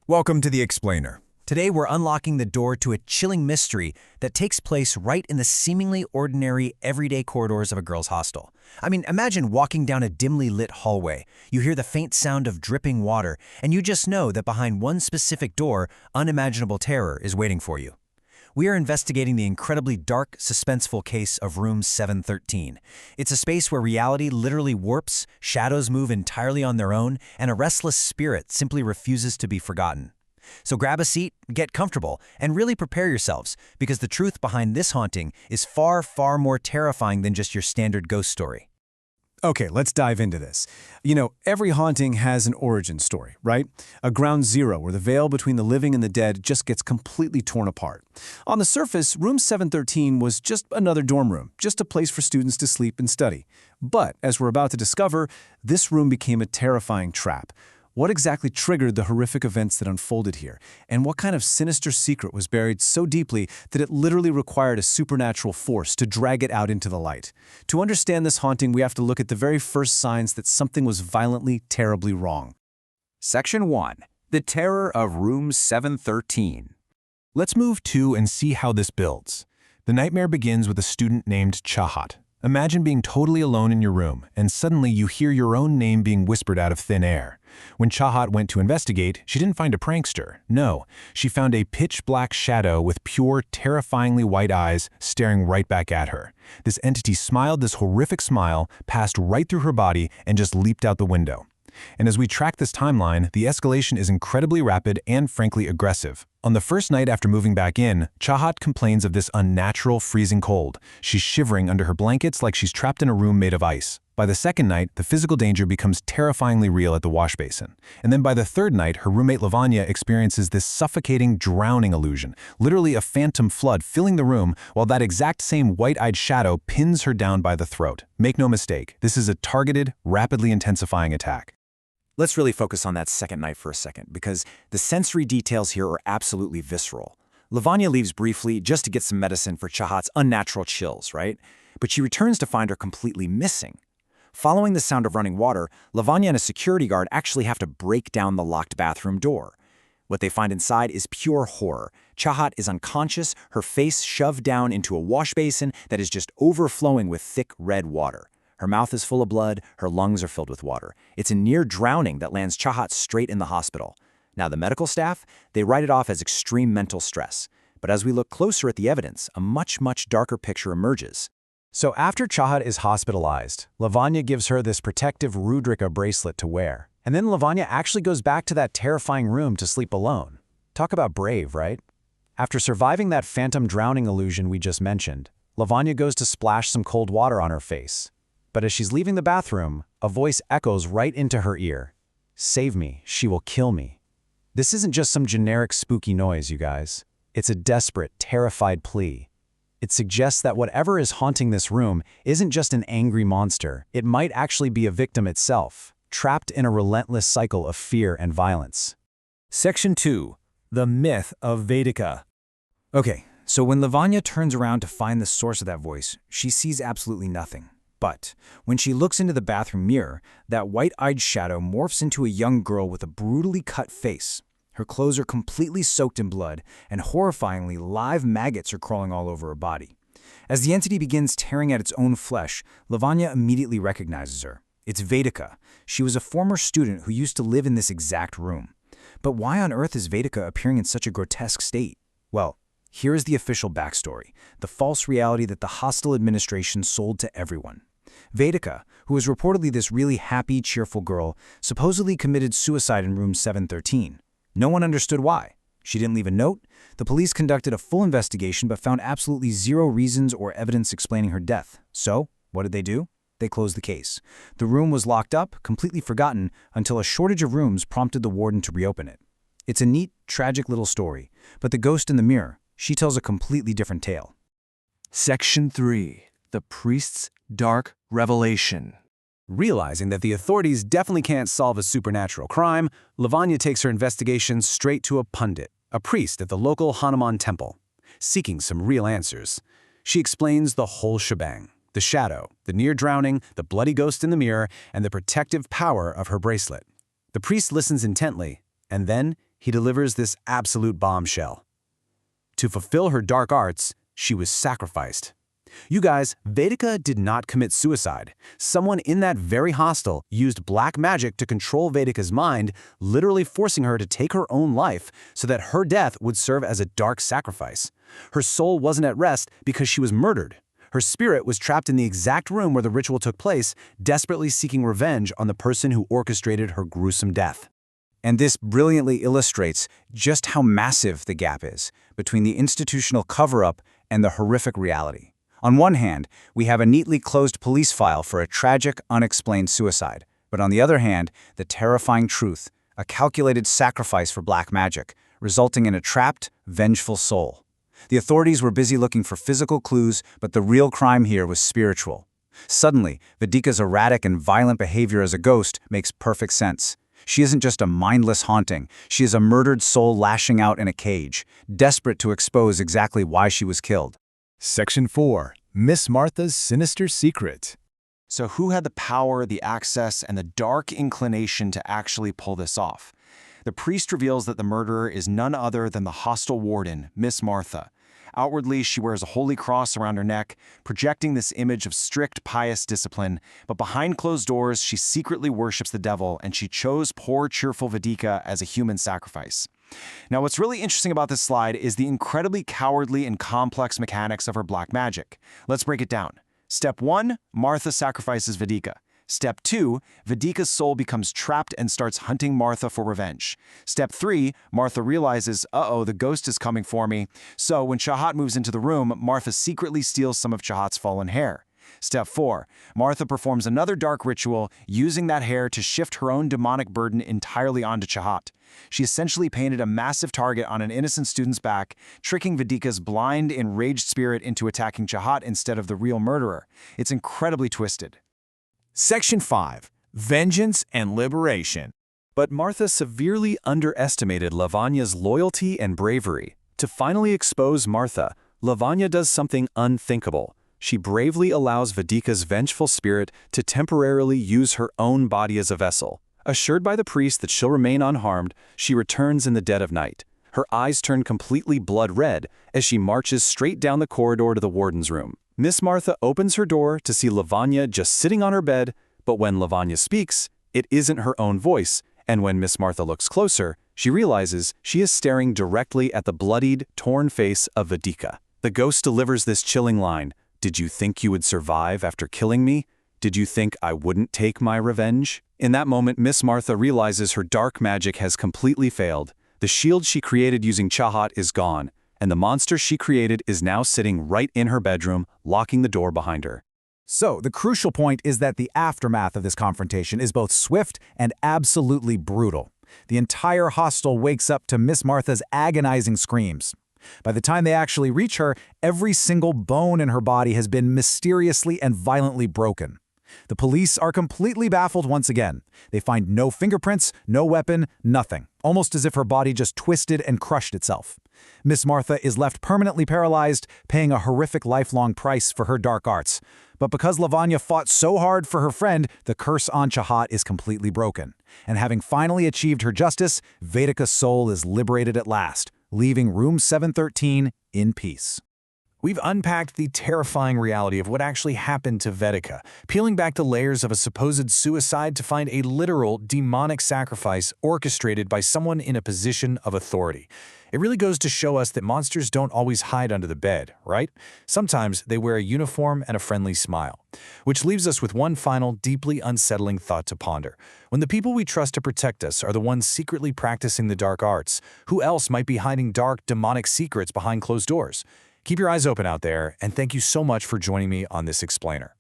Welcome to The Explainer. Today we're unlocking the door to a chilling mystery that takes place right in the seemingly ordinary, everyday corridors of a girls' hostel. I mean, imagine walking down a dimly lit hallway. You hear the faint sound of dripping water, and you just know that behind one specific door, unimaginable terror is waiting for you. We are investigating the incredibly dark, suspenseful case of Room 713. It's a space where reality literally warps, shadows move entirely on their own, and a restless spirit simply refuses to be forgotten. So grab a seat, get comfortable, and really prepare yourselves, because the truth behind this haunting is far, far more terrifying than just your standard ghost story. Okay, let's dive into this. Every haunting has an origin story, right? A ground zero where the veil between the living and the dead just gets completely torn apart. On the surface, Room 713 was just another dorm room, just a place for students to sleep and study. But, as we're about to discover, this room became a terrifying trap. What exactly triggered the horrific events that unfolded here? And what kind of sinister secret was buried so deeply that it literally required a supernatural force to drag it out into the light? To understand this haunting, we have to look at the very first signs that something was violently, terribly wrong. Section 1. The Terror of Room 713. Let's move to and see how this builds. The nightmare begins with a student named Chahat. Imagine being totally alone in your room, and suddenly you hear your own name being whispered out of thin air. When Chahat went to investigate, she didn't find a prankster. No, she found a pitch-black shadow with pure, terrifyingly white eyes staring right back at her. This entity smiled this horrific smile, passed right through her body, and just leaped out the window. And as we track this timeline, the escalation is incredibly rapid and frankly aggressive. On the first night after moving back in, Chahat complains of this unnatural freezing cold. She's shivering under her blankets like she's trapped in a room made of ice. By the second night, the physical danger becomes terrifyingly real at the wash basin. And then by the third night, her roommate Lavanya experiences this suffocating, drowning illusion, literally a phantom flood filling the room, while that exact same white-eyed shadow pins her down by the throat. Make no mistake, this is a targeted, rapidly intensifying attack. Let's really focus on that second night for a second, because the sensory details here are absolutely visceral. Lavanya leaves briefly just to get some medicine for Chahat's unnatural chills, right? But she returns to find her completely missing. Following the sound of running water, Lavanya and a security guard actually have to break down the locked bathroom door. What they find inside is pure horror. Chahat is unconscious, her face shoved down into a wash basin that is just overflowing with thick red water. Her mouth is full of blood, her lungs are filled with water. It's a near drowning that lands Chahat straight in the hospital. Now the medical staff, they write it off as extreme mental stress. But as we look closer at the evidence, a much, much darker picture emerges. So after Chahat is hospitalized, Lavanya gives her this protective Rudrika bracelet to wear. And then Lavanya actually goes back to that terrifying room to sleep alone. Talk about brave, right? After surviving that phantom drowning illusion we just mentioned, Lavanya goes to splash some cold water on her face. But as she's leaving the bathroom, a voice echoes right into her ear. "Save me, she will kill me." This isn't just some generic spooky noise, you guys. It's a desperate, terrified plea. It suggests that whatever is haunting this room isn't just an angry monster. It might actually be a victim itself, trapped in a relentless cycle of fear and violence. Section 2. The Myth of Vedika. Okay, so when Lavanya turns around to find the source of that voice, she sees absolutely nothing. But when she looks into the bathroom mirror, that white-eyed shadow morphs into a young girl with a brutally cut face. Her clothes are completely soaked in blood, and horrifyingly, live maggots are crawling all over her body. As the entity begins tearing at its own flesh, Lavanya immediately recognizes her. It's Vedika. She was a former student who used to live in this exact room. But why on earth is Vedika appearing in such a grotesque state? Well, here is the official backstory, the false reality that the hostile administration sold to everyone. Vedika, who was reportedly this really happy, cheerful girl, supposedly committed suicide in Room 713. No one understood why. She didn't leave a note. The police conducted a full investigation but found absolutely zero reasons or evidence explaining her death. So, what did they do? They closed the case. The room was locked up, completely forgotten, until a shortage of rooms prompted the warden to reopen it. It's a neat, tragic little story, but the ghost in the mirror, she tells a completely different tale. Section 3. The Priest's Dark Revelation. Realizing that the authorities definitely can't solve a supernatural crime, Lavanya takes her investigation straight to a pundit, a priest at the local Hanuman temple, seeking some real answers. She explains the whole shebang: the shadow, the near drowning, the bloody ghost in the mirror, and the protective power of her bracelet. The priest listens intently, and then he delivers this absolute bombshell. To fulfill her dark arts, she was sacrificed. You guys, Vedika did not commit suicide. Someone in that very hostel used black magic to control Vedika's mind, literally forcing her to take her own life so that her death would serve as a dark sacrifice. Her soul wasn't at rest because she was murdered. Her spirit was trapped in the exact room where the ritual took place, desperately seeking revenge on the person who orchestrated her gruesome death. And this brilliantly illustrates just how massive the gap is between the institutional cover-up and the horrific reality. On one hand, we have a neatly closed police file for a tragic, unexplained suicide. But on the other hand, the terrifying truth, a calculated sacrifice for black magic, resulting in a trapped, vengeful soul. The authorities were busy looking for physical clues, but the real crime here was spiritual. Suddenly, Vedika's erratic and violent behavior as a ghost makes perfect sense. She isn't just a mindless haunting, she is a murdered soul lashing out in a cage, desperate to expose exactly why she was killed. Section 4. Miss Martha's Sinister Secret. So who had the power, the access, and the dark inclination to actually pull this off? The priest reveals that the murderer is none other than the hostel warden, Miss Martha. Outwardly, she wears a holy cross around her neck, projecting this image of strict, pious discipline, but behind closed doors, she secretly worships the devil, and she chose poor, cheerful Vedika as a human sacrifice. Now, what's really interesting about this slide is the incredibly cowardly and complex mechanics of her black magic. Let's break it down. Step 1, Martha sacrifices Vedika. Step 2, Vedika's soul becomes trapped and starts hunting Martha for revenge. Step 3, Martha realizes, uh-oh, the ghost is coming for me. So when Chahat moves into the room, Martha secretly steals some of Chahat's fallen hair. Step 4, Martha performs another dark ritual, using that hair to shift her own demonic burden entirely onto Chahat. She essentially painted a massive target on an innocent student's back, tricking Vedika's blind, enraged spirit into attacking Chahat instead of the real murderer. It's incredibly twisted. Section 5. Vengeance and Liberation. But Martha severely underestimated Lavanya's loyalty and bravery. To finally expose Martha, Lavanya does something unthinkable. She bravely allows Vedika's vengeful spirit to temporarily use her own body as a vessel. Assured by the priest that she'll remain unharmed, she returns in the dead of night. Her eyes turn completely blood red as she marches straight down the corridor to the warden's room. Miss Martha opens her door to see Lavanya just sitting on her bed, but when Lavanya speaks, it isn't her own voice, and when Miss Martha looks closer, she realizes she is staring directly at the bloodied, torn face of Vedika. The ghost delivers this chilling line, "Did you think you would survive after killing me? Did you think I wouldn't take my revenge?" In that moment, Miss Martha realizes her dark magic has completely failed. The shield she created using Chahat is gone, and the monster she created is now sitting right in her bedroom, locking the door behind her. So, the crucial point is that the aftermath of this confrontation is both swift and absolutely brutal. The entire hostel wakes up to Miss Martha's agonizing screams. By the time they actually reach her, every single bone in her body has been mysteriously and violently broken. The police are completely baffled once again. They find no fingerprints, no weapon, nothing, almost as if her body just twisted and crushed itself. Miss Martha is left permanently paralyzed, paying a horrific lifelong price for her dark arts. But because Lavanya fought so hard for her friend, the curse on Chahat is completely broken. And having finally achieved her justice, Vedika's soul is liberated at last, leaving room 713 in peace. We've unpacked the terrifying reality of what actually happened to Vedika, peeling back the layers of a supposed suicide to find a literal demonic sacrifice orchestrated by someone in a position of authority. It really goes to show us that monsters don't always hide under the bed, right? Sometimes they wear a uniform and a friendly smile. Which leaves us with one final, deeply unsettling thought to ponder. When the people we trust to protect us are the ones secretly practicing the dark arts, who else might be hiding dark, demonic secrets behind closed doors? Keep your eyes open out there, and thank you so much for joining me on this explainer.